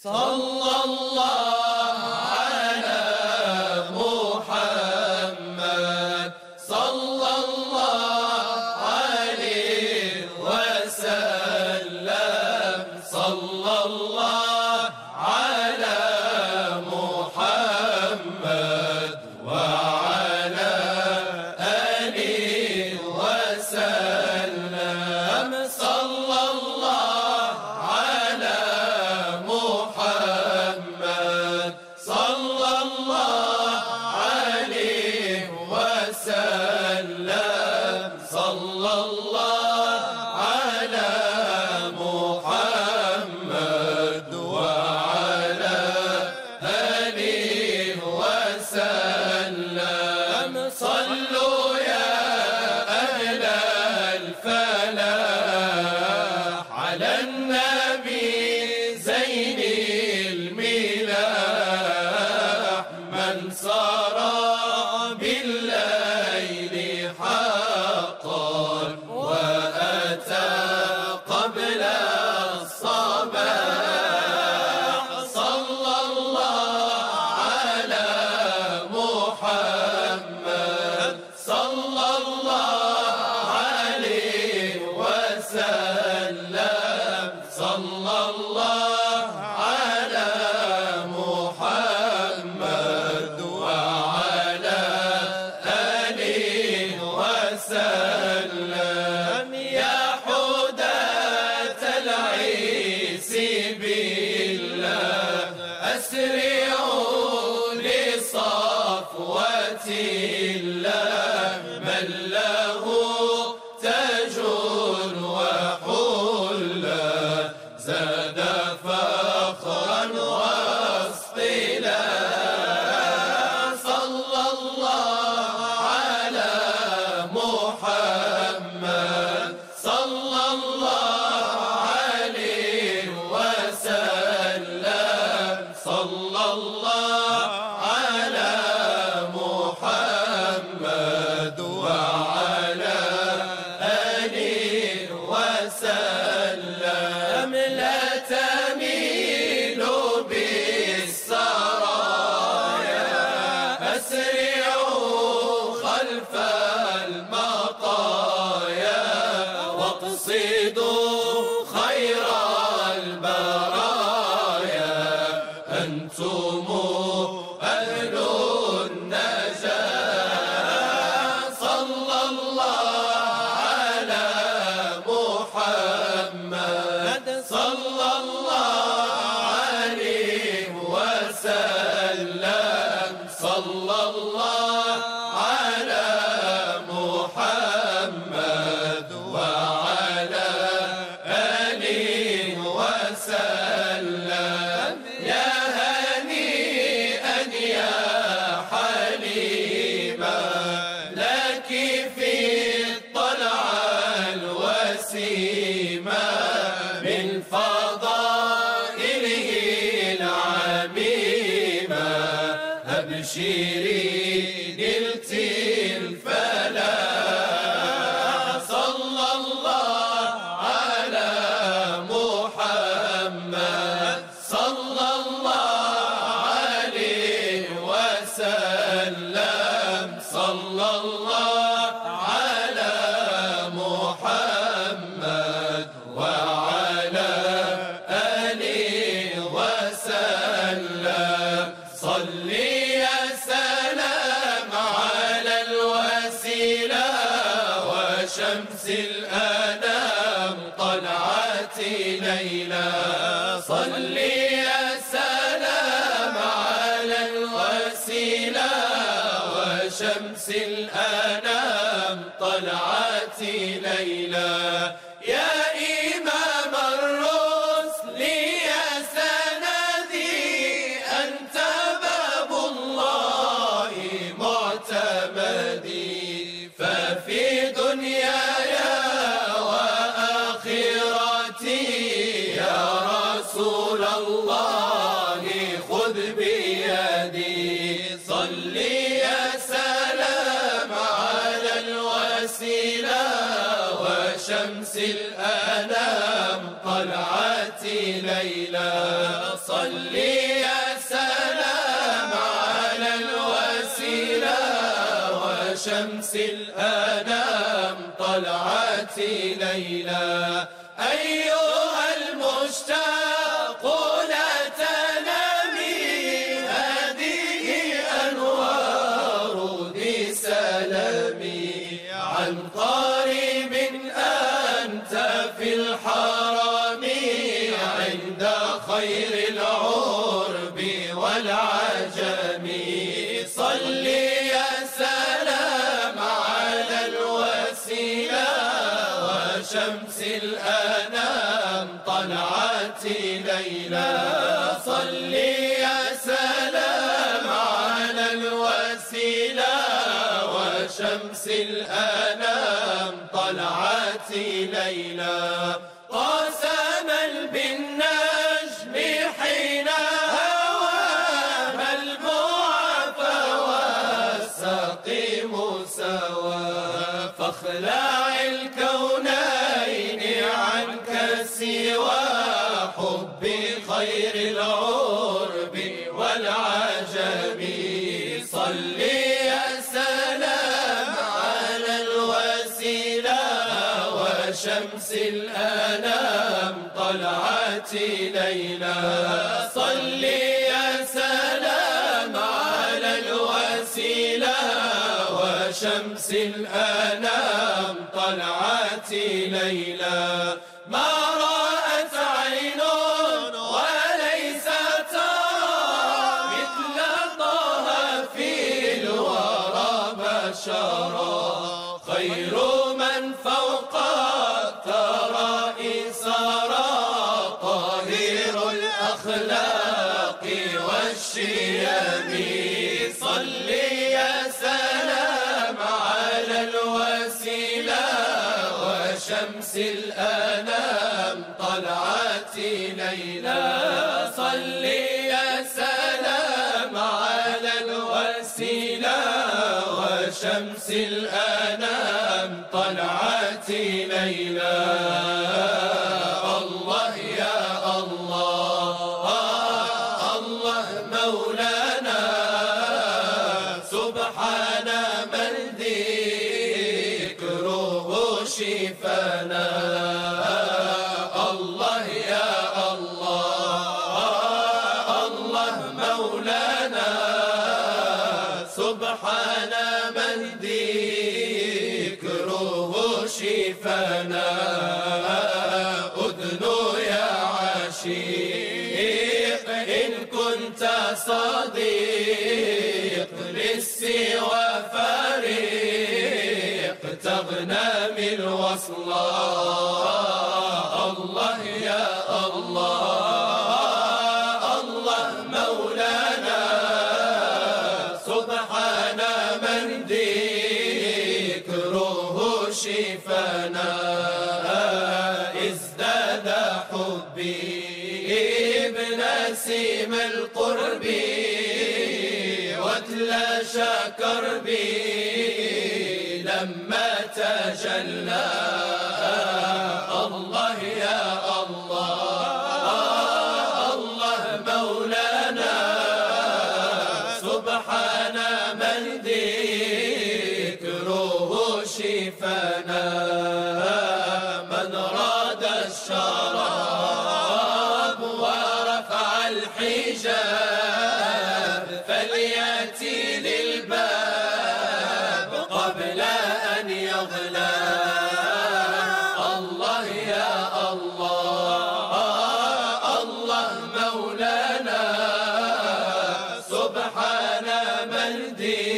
صلى الله على محمد صلى الله عليه وسلم صلى الله على محمد وعلى آله وسلم صلى الله على محمد صلى الله عليه وسلم صلى الله على محمد وعلى آله وسلم صلوا يا أهل الفلاح على النبي زين الملاح من سار بالليل حقا وأتى قبل الصباح صلى الله على محمد صلى الله عليه وسلم صلى الله على محمد وعلى آله وسلم يا حداة العيس بالله أسرعوا لصفوة الله من له تاج وحلة زاد فخرا واصطلاحا صلى الله على محمد صلى الله عليه وسلم صلى الله على محمد وعلى آله وسلم لا تميلوا بالسرايا أسرعوا خلف المطايا واقصدوا خير البرايا أنتم أهل النجاة صلى الله على محمد صلى الله عليه وسلم صلى الله على محمد وعلى آله وسلم يا هنيئا يا حليما لك في الطلعة الوسيمة من فضائله العميمة أبشري نلت الفلاح صلى الله على محمد صلى الله عليه وسلم صلى الله على محمد وعلى آله وسلم صلي يا سلام على الوسيلة وشمس الأنام طلعت ليلى صلي يا سلام على الوسيلة وشمس الأنام طلعت ليلى يا إمام الرسل يا سندي أنت باب الله معتمدي ففي دنياي وآخرتي يا رسول الله خذ بيدي صلي يا سلام على الوسيلة وشمس الأنام طلعتي ليلى. صل يا سلام على الوسيلة وشمس الأنام طلعتي ليلى. أيها المشتاق لا تنامي، هذه أنوار دي سلامي. عن قريب أنت في الحرم عند خير العرب والعجم. صل يا سلام على الوسيلة وشمس الأنام طلعتي ليلى. صل يا سلام على الوسيلة وشمس الأنام طلعتي ليلى. قاسم بالنجم حين هوى ملموعة والسقيم سوى. فاخلع الكونين عنك سوى حب خير العرب والعجم. صل يا سلام على الوسيلة وشمس الأنام طلعتي ليلى. صل يا سلام على الوسيلة وشمس الأنام طلعتي ليلى. ما رأت عين وليس ترى مثل طه في الورى بشرا. خير من فوق الثرى سرى طاهر الأخلاق والشيم. صل يا سلام على الوسيلة وشمس الأنام طلعتي ليلى. صل يا سلام على الوسيلة وشمس الأنام طلعتي ليلى. الله يا الله الله مولانا سبحان من ذكره شفانا. الله يا الله الله مولانا سبحان من ذكره شفانا. أذن يا عشيق إن كنت صديق للسوى فريق تغنم الوصلا. الله يا الله الله مولانا سبحان من ذكره شفانا. ازداد حبي بنسيم القرب وتلاشى كربي لما تجلى. الله يا الله الله مولانا سبحان من ذكره شفانا. من راد الشراب ورفع الحجاب فليأتي للباب قبل أن يغلى. الله يا الله الله مولانا سبحان من ذكره